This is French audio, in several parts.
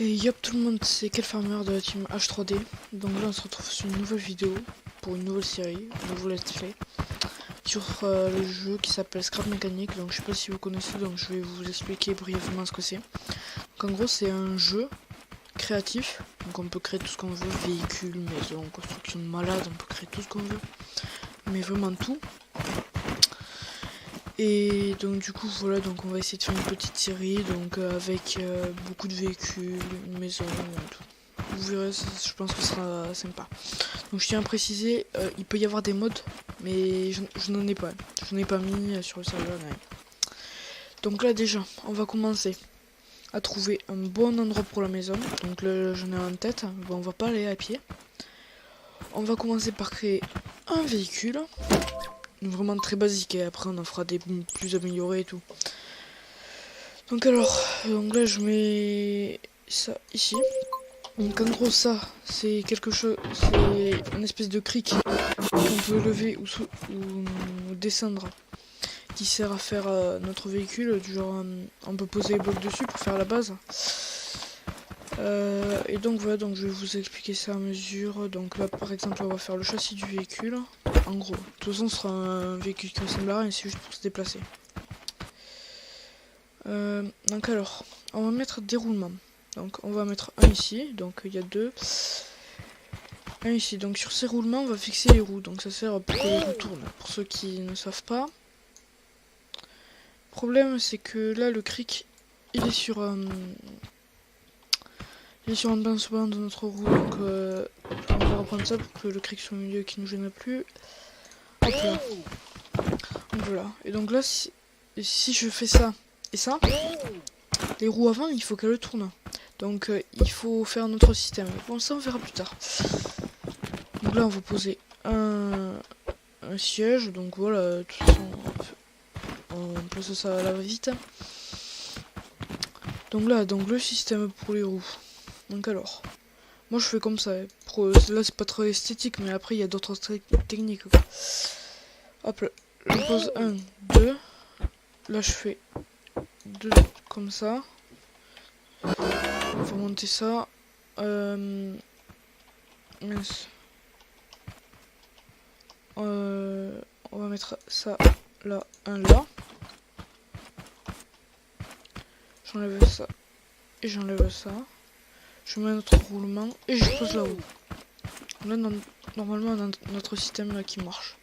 Et yop tout le monde, c'est Kelfarmer de la team H3D. Donc là on se retrouve sur une nouvelle vidéo pour une nouvelle série, un nouveau let's play sur le jeu qui s'appelle Scrap Mechanic. Donc je sais pas si vous connaissez, donc je vais vous expliquer brièvement ce que c'est. Donc en gros c'est un jeu créatif, donc on peut créer tout ce qu'on veut, véhicules, maisons, construction de malades, on peut créer tout ce qu'on veut, mais vraiment tout. Et donc du coup voilà, donc on va essayer de faire une petite série donc avec beaucoup de véhicules, une maison, tout. Vous verrez, je pense que ce sera sympa. Donc je tiens à préciser, il peut y avoir des mods, mais je n'en ai pas. Je n'en ai pas mis sur le serveur. Ouais. Donc là déjà, on va commencer à trouver un bon endroit pour la maison. Donc là j'en ai en tête, bon, on va pas aller à pied. On va commencer par créer un véhicule. Vraiment très basique, et après on en fera des plus améliorés et tout. Donc alors, donc là je mets ça ici. Donc en gros ça c'est quelque chose, c'est une espèce de cric qu'on peut lever ou descendre, qui sert à faire notre véhicule, du genre on peut poser les blocs dessus pour faire la base. Et donc voilà, donc je vais vous expliquer ça à mesure. Donc là par exemple on va faire le châssis du véhicule. En gros, de toute façon ce sera un véhicule qui ressemble à rien, c'est juste pour se déplacer. Donc alors, on va mettre des roulements. Donc on va mettre un ici, donc il y a deux. Un ici, donc sur ces roulements on va fixer les roues, donc ça sert pour que les roues tournent. Pour ceux qui ne savent pas. Le problème c'est que là le cric il est sur un pincement de notre roue, donc on va reprendre ça pour que le cric soit au milieu et qu'il ne nous gêne plus. Hop là. Donc voilà. Et donc là si je fais ça et ça, les roues avant il faut qu'elles tournent. Donc il faut faire notre système. Bon ça on verra plus tard. Donc là on va poser un siège. Donc voilà, de toute façon on place ça à la va-vite. Donc là, donc le système pour les roues. Donc alors, moi je fais comme ça. Là c'est pas trop esthétique, mais après il y a d'autres techniques. Quoi. Hop là, je pose 1, 2. Là je fais 2 comme ça. On va monter ça. Mince. On va mettre ça là, un là. J'enlève ça et j'enlève ça. Je mets notre roulement et je pose là-haut. Là, normalement, on a notre système là qui marche.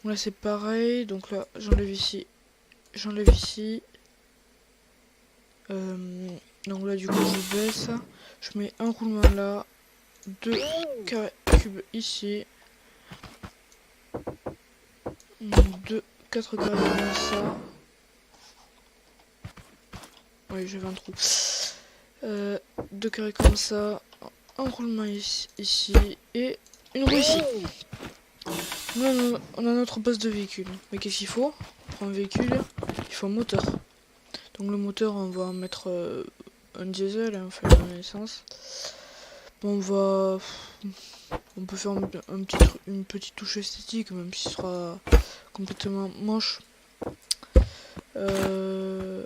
Donc là, c'est pareil. Donc là, j'enlève ici. J'enlève ici. Donc là, du coup, je baisse. Je mets un roulement là. 2 carrés cubes ici. 4 carrés comme ça. Oui, j'avais un trou. 2 carrés comme ça. Un roulement ici. Et une roue ici. Là, on a notre base de véhicule. Mais qu'est-ce qu'il faut pour un véhicule? Il faut un moteur. Donc le moteur, on va mettre un diesel, enfin une essence. Bon, on peut faire une petite touche esthétique, même si ce sera complètement moche. Donc, un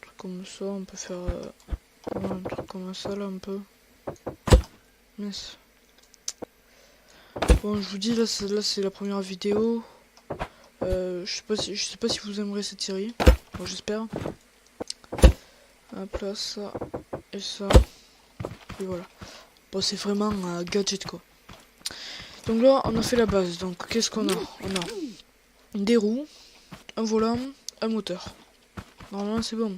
truc comme ça, on peut faire un truc comme ça là un peu. Mince. Bon, je vous dis là c'est la première vidéo. Je sais pas si vous aimerez cette série. Bon, j'espère. Hop là, ça et ça. Et voilà. Bon, c'est vraiment un gadget quoi. Donc là, on a fait la base. Donc qu'est-ce qu'on a? On a des roues, un volant, un moteur. Normalement, c'est bon.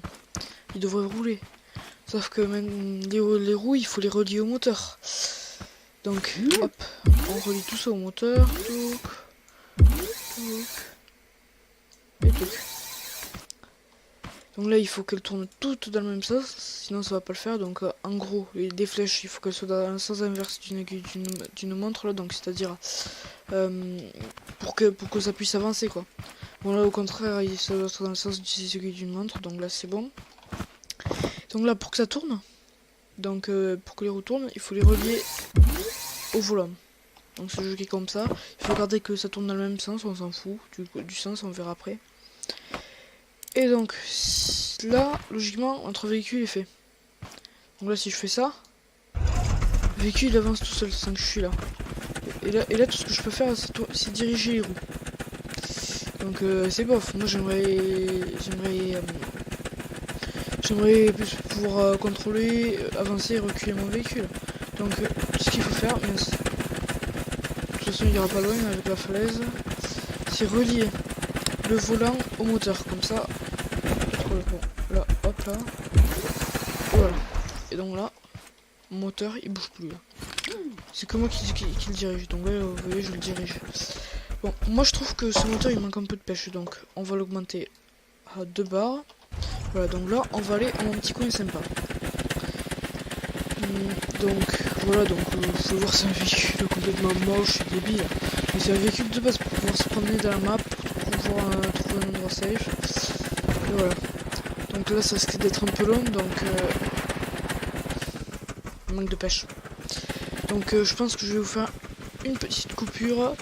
Il devrait rouler. Sauf que même les roues, il faut les relier au moteur. Donc, hop, on relie tout ça au moteur. Et tout. Donc là, il faut qu'elles tournent toutes dans le même sens, sinon ça va pas le faire. Donc en gros, des flèches, il faut qu'elles soient dans le sens inverse d'une montre là, donc c'est-à-dire pour que ça puisse avancer quoi. Bon là, au contraire, ça doit être dans le sens d'une montre, donc là c'est bon. Donc là, pour que ça tourne, donc pour que les roues tournent, il faut les relier au volant. Donc c'est jeu qui est comme ça. Il faut garder que ça tourne dans le même sens, on s'en fout du sens, on verra après. Et donc là, logiquement, notre véhicule est fait. Donc là, si je fais ça, le véhicule il avance tout seul sans que je suis là. Et là, tout ce que je peux faire, c'est diriger les roues. Donc c'est bof. Moi, j'aimerais plus pouvoir contrôler, avancer et reculer mon véhicule. Donc tout ce qu'il faut faire, mince. De toute façon, il ira pas loin avec la falaise. C'est relier le volant au moteur, comme ça. Bon, là, hop là. Voilà. Et donc là, mon moteur il bouge plus. C'est que moi qui le dirige. Donc là, vous voyez, je le dirige. Bon, moi je trouve que ce moteur il manque un peu de pêche. Donc on va l'augmenter à 2 barres. Voilà, donc là, on va aller à mon petit coin sympa. Donc voilà, donc vous pouvez voir, c'est un véhicule complètement moche et débile. Mais c'est un véhicule de base pour pouvoir se promener dans la map, pour pouvoir trouver un endroit safe. Et voilà. Donc là, ça risque d'être un peu long, donc manque de pêche. Donc je pense que je vais vous faire une petite coupure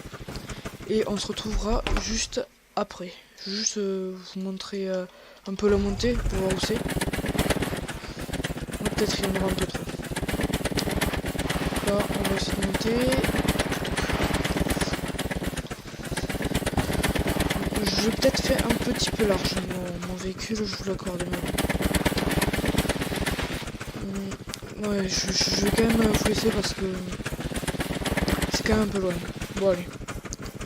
et on se retrouvera juste après. Je vais juste vous montrer un peu la montée pour voir où c'est. Peut-être il y en aura un peu trop. Là, on va essayer de monter. Je vais peut-être faire un petit peu large mon véhicule, je vous l'accorde même. Ouais, je vais quand même vous laisser parce que c'est quand même un peu loin. Bon allez,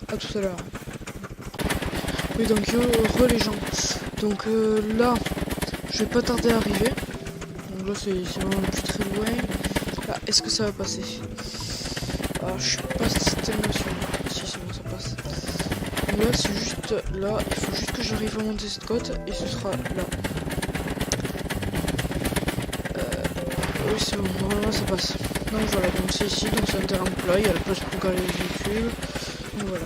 à tout à l'heure. Oui donc les gens. Donc là, je vais pas tarder à arriver. Donc là c'est vraiment plus très loin. Là, est-ce que ça va passer? Alors je suis pas tellement sûr. Si c'est bon, ça passe. Donc là c'est juste là, il faut juste que j'arrive à monter cette côte et ce sera là. Oui c'est bon, normalement ça passe. Donc voilà, donc c'est ici, donc c'est un terrain plat, il y a la place pour garer les véhicules. Donc voilà.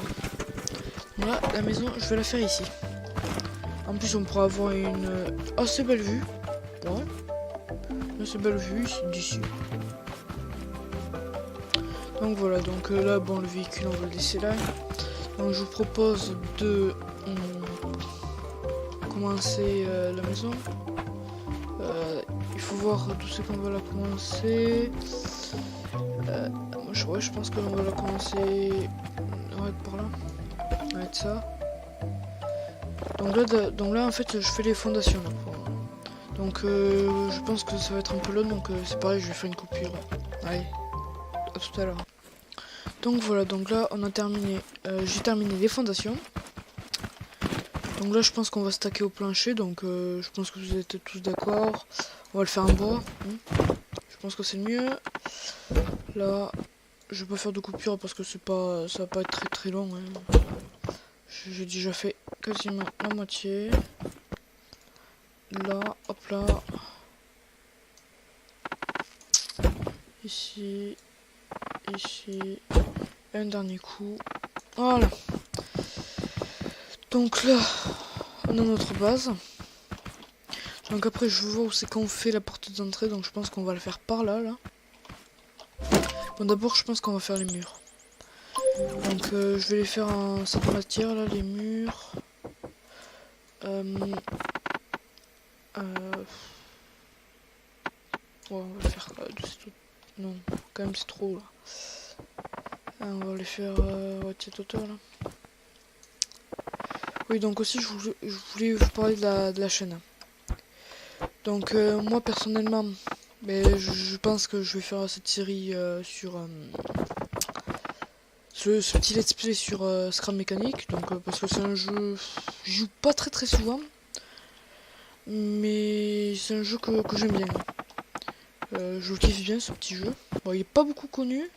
Voilà, la maison, je vais la faire ici. En plus on pourra avoir une assez belle vue. Ouais. Une assez belle vue d'ici. Donc voilà, donc là bon le véhicule on va le laisser là. Donc je vous propose de commencer la maison. Il faut voir d'où c'est qu'on va la commencer. Ouais, je pense qu'on va la commencer ouais, par là. Avec ça. Donc là en fait je fais les fondations là. Donc je pense que ça va être un peu long, donc c'est pareil, je vais faire une coupure. Allez, à tout à l'heure. Donc voilà, donc là on a terminé. J'ai terminé les fondations. Donc là je pense qu'on va stacker au plancher, donc je pense que vous êtes tous d'accord. On va le faire en bois. Je pense que c'est mieux. Là, je vais pas faire de coupure parce que c'est pas, ça va pas être très très long. Hein. J'ai déjà fait quasiment la moitié. Là, hop là. Ici, ici. Un dernier coup. Voilà. Donc là, on a notre base. Donc après, je vois où c'est qu'on fait la porte d'entrée. Donc je pense qu'on va le faire par là, là. Bon, d'abord, je pense qu'on va faire les murs. Donc je vais les faire en cette matière, là, les murs. Ouais, on va faire non, quand même c'est trop là. On va les faire ouais, cette hauteur là. Oui, donc aussi je voulais vous parler de la chaîne. Donc moi personnellement, je pense que je vais faire cette série sur ce petit let's play sur Scrap Mécanique. Donc parce que c'est un jeu, je joue pas très souvent, mais c'est un jeu que j'aime bien. Je le kiffe bien ce petit jeu. Bon, il est pas beaucoup connu,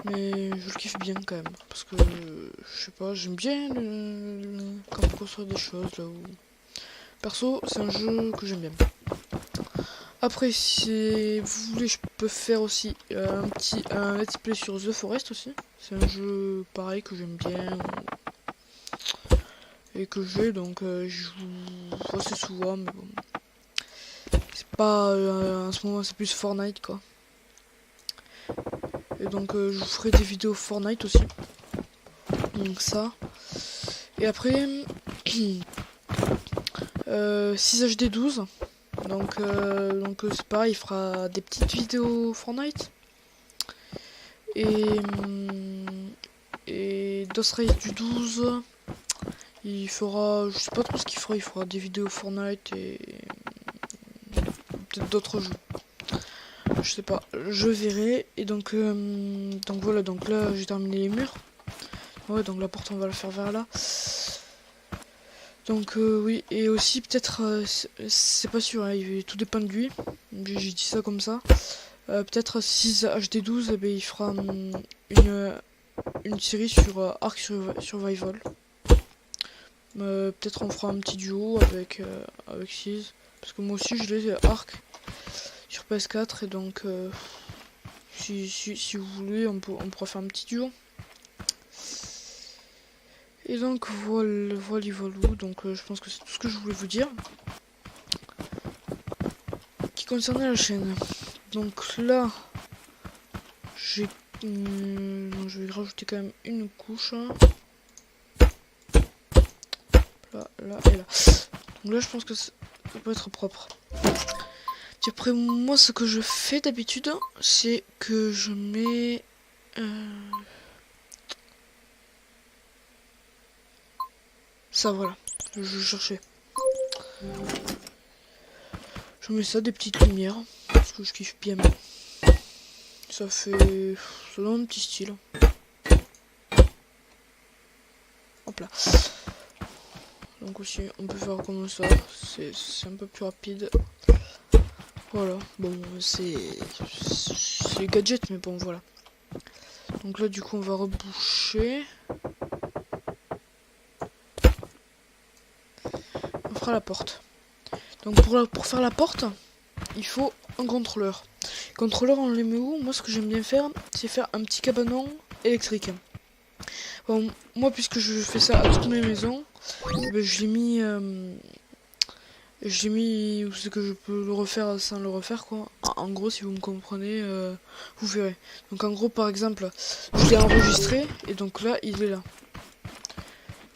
mais je le kiffe bien quand même. Parce que, je sais pas, j'aime bien quand on construit des choses là où... Perso, c'est un jeu que j'aime bien. Après, si vous voulez, je peux faire aussi un let's play sur The Forest aussi. C'est un jeu pareil que j'aime bien. Et que j'ai, donc je joue assez souvent, mais bon. C'est pas en ce moment, c'est plus Fortnite quoi. Et donc je vous ferai des vidéos Fortnite aussi. Donc ça. Et après 6HD12. Donc c'est pareil, il fera des petites vidéos Fortnite. Et DOS Race du 12, il fera, je sais pas trop ce qu'il fera, il fera des vidéos Fortnite et peut-être d'autres jeux. Je sais pas, je verrai. Et donc voilà, donc là j'ai terminé les murs. Ouais, donc la porte on va la faire vers là. Donc oui, et aussi peut-être, c'est pas sûr, hein, tout dépend de lui. J'ai dit ça comme ça. Peut-être 6 HD12, eh ben, il fera une série sur Ark Survival. Peut-être on fera un petit duo avec 6. Parce que moi aussi je l'ai Ark sur PS4 et donc si vous voulez on pourra faire un petit duo. Et donc voilà. Donc je pense que c'est tout ce que je voulais vous dire qui concernait la chaîne. Donc là je vais rajouter quand même une couche. Là et là. Donc là je pense que ça peut être propre. Et après moi ce que je fais d'habitude c'est que je mets ça, voilà, je cherchais. Je mets ça, des petites lumières, parce que je kiffe bien. Ça donne un petit style. Hop là. Donc aussi, on peut faire comme ça, c'est un peu plus rapide. Voilà, bon, c'est gadget, mais bon, voilà. Donc là, du coup, on va reboucher. On fera la porte. Donc pour faire la porte, il faut un contrôleur. Contrôleur, on les met où? Moi, ce que j'aime bien faire, c'est faire un petit cabanon électrique. Bon, moi, puisque je fais ça à toutes mes maisons, ben, je l'ai mis où c'est que je peux le refaire sans le refaire, quoi. En gros, si vous me comprenez, vous verrez. Donc en gros, par exemple, je l'ai enregistré et donc là, il est là.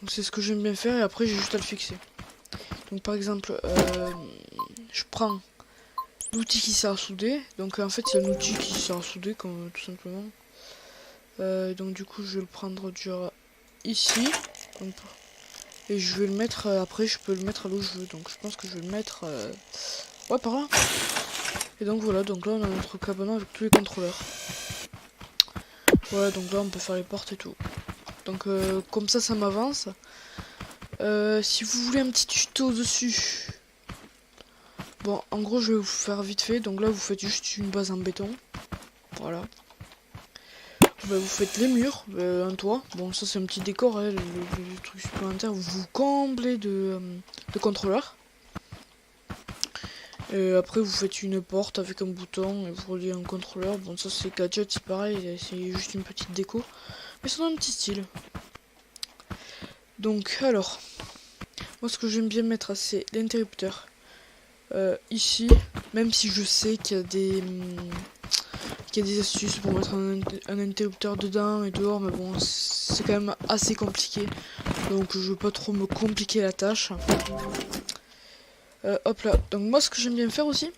Donc c'est ce que j'aime bien faire et après, j'ai juste à le fixer. Donc par exemple, je prends l'outil qui sert à souder. Donc en fait, c'est un outil qui sert à souder, comme tout simplement. Donc du coup, je vais le prendre genre ici. Donc, et je vais le mettre, après je peux le mettre là où je veux. Donc je pense que je vais le mettre ouais, par là. Et donc voilà, donc là on a notre cabanon avec tous les contrôleurs. Voilà, donc là on peut faire les portes et tout. Donc comme ça m'avance. Si vous voulez un petit tuto dessus, bon, en gros je vais vous faire vite fait. Donc là vous faites juste une base en béton. Voilà. Bah, vous faites les murs, un toit. Bon, ça c'est un petit décor, hein, le truc supplémentaire. Vous comblez de contrôleurs. Et après vous faites une porte avec un bouton et vous reliez un contrôleur. Bon, ça c'est gadget, c'est pareil, c'est juste une petite déco. Mais ça donne un petit style. Donc alors, moi ce que j'aime bien mettre c'est l'interrupteur. Ici, même si je sais qu'il y a des astuces pour mettre un interrupteur dedans et dehors, mais bon, c'est quand même assez compliqué. Donc je veux pas trop me compliquer la tâche. Hop là, donc moi ce que j'aime bien faire aussi,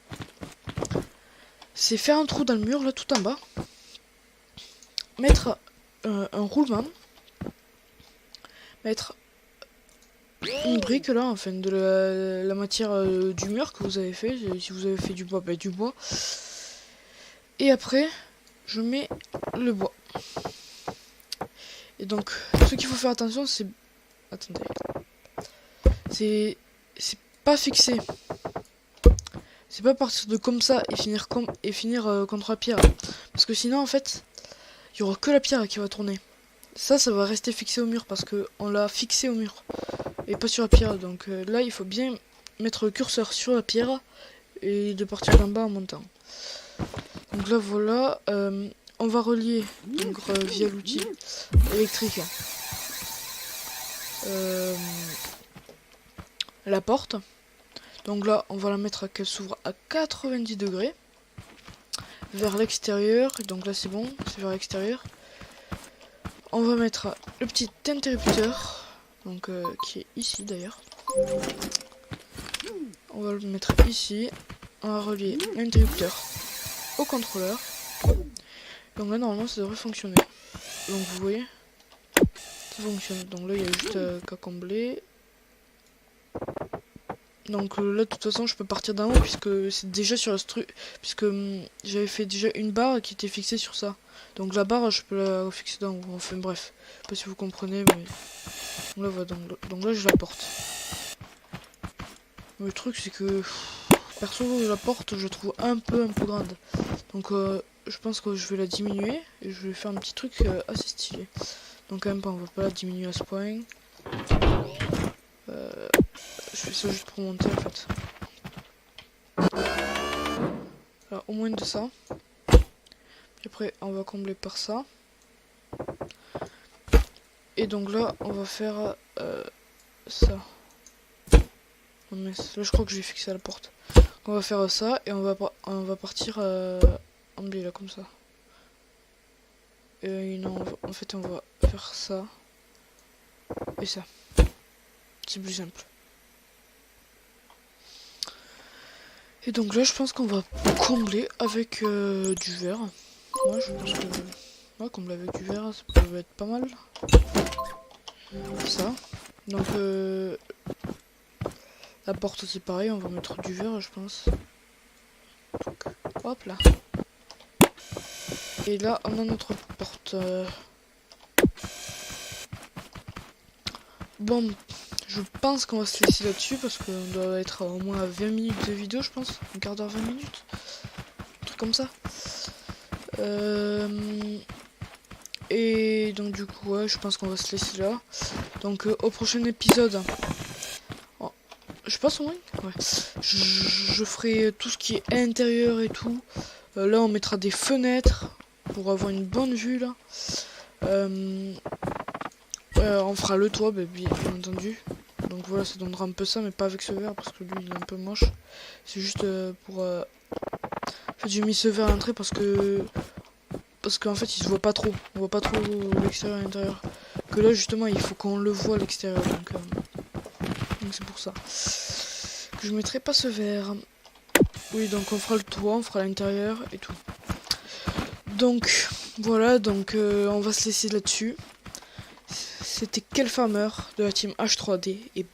c'est faire un trou dans le mur, là tout en bas. Mettre un roulement. Mettre une brique là, enfin de la matière du mur que vous avez fait. Si vous avez fait du bois, ben du bois. Et après, je mets le bois. Et donc, ce qu'il faut faire attention, c'est... Attendez. C'est pas fixé. C'est pas partir de comme ça et finir contre la pierre. Parce que sinon, en fait, il y aura que la pierre qui va tourner. Ça va rester fixé au mur parce que on l'a fixé au mur. Et pas sur la pierre. Donc là, il faut bien mettre le curseur sur la pierre et de partir d'en bas en montant. Donc là voilà, on va relier donc, via l'outil électrique la porte. Donc là on va la mettre qu'elle s'ouvre à 90 degrés vers l'extérieur. Donc là c'est bon, c'est vers l'extérieur. On va mettre le petit interrupteur, donc qui est ici d'ailleurs. on va le mettre ici. On va relier l'interrupteur au contrôleur. Donc là normalement ça devrait fonctionner. Donc vous voyez, ça fonctionne. Donc là il y a juste qu'à combler. Donc là de toute façon je peux partir d'un haut puisque c'est déjà sur la puisque j'avais fait déjà une barre qui était fixée sur ça. Donc la barre je peux la fixer d'en haut. Enfin bref, je sais pas si vous comprenez mais on la voit. Donc là je la porte. Le truc c'est que perso la porte je la trouve un peu grande. Donc je pense que je vais la diminuer et je vais faire un petit truc assez stylé. Donc quand même pas, on va pas la diminuer à ce point. Je fais ça juste pour monter en fait. Alors au moins de ça. Puis après on va combler par ça. Et donc là on va faire ça. Oh, mais là je crois que je vais fixer la porte. On va faire ça et on va partir en biais là comme ça. Et non, en fait on va faire ça et ça. C'est plus simple. Et donc là je pense qu'on va combler avec du verre. Ouais, je pense que ouais, combler avec du verre ça peut être pas mal. Ça. Donc la porte c'est pareil, on va mettre du verre je pense. Donc, hop là. Et là on a notre porte. Bon, je pense qu'on va se laisser là-dessus parce qu'on doit être au moins à 20 minutes de vidéo je pense. Un quart d'heure, 20 minutes. Un truc comme ça. Et donc du coup ouais je pense qu'on va se laisser là. Donc au prochain épisode. Oh, je passe au moins ouais. Je ferai tout ce qui est intérieur et tout. Là on mettra des fenêtres pour avoir une bonne vue là. On fera le toit bien entendu. Donc voilà ça donnera un peu ça mais pas avec ce verre parce que lui il est un peu moche. C'est juste pour... En fait j'ai mis ce verre à l'entrée parce qu'en fait il se voit pas trop. On voit pas trop l'extérieur et l'intérieur. Que là justement il faut qu'on le voit à l'extérieur. Donc c'est pour ça que je mettrai pas ce verre. Oui donc on fera le toit, on fera l'intérieur et tout. Donc voilà, donc on va se laisser là-dessus. C'était Kelfarmer de la team H3D et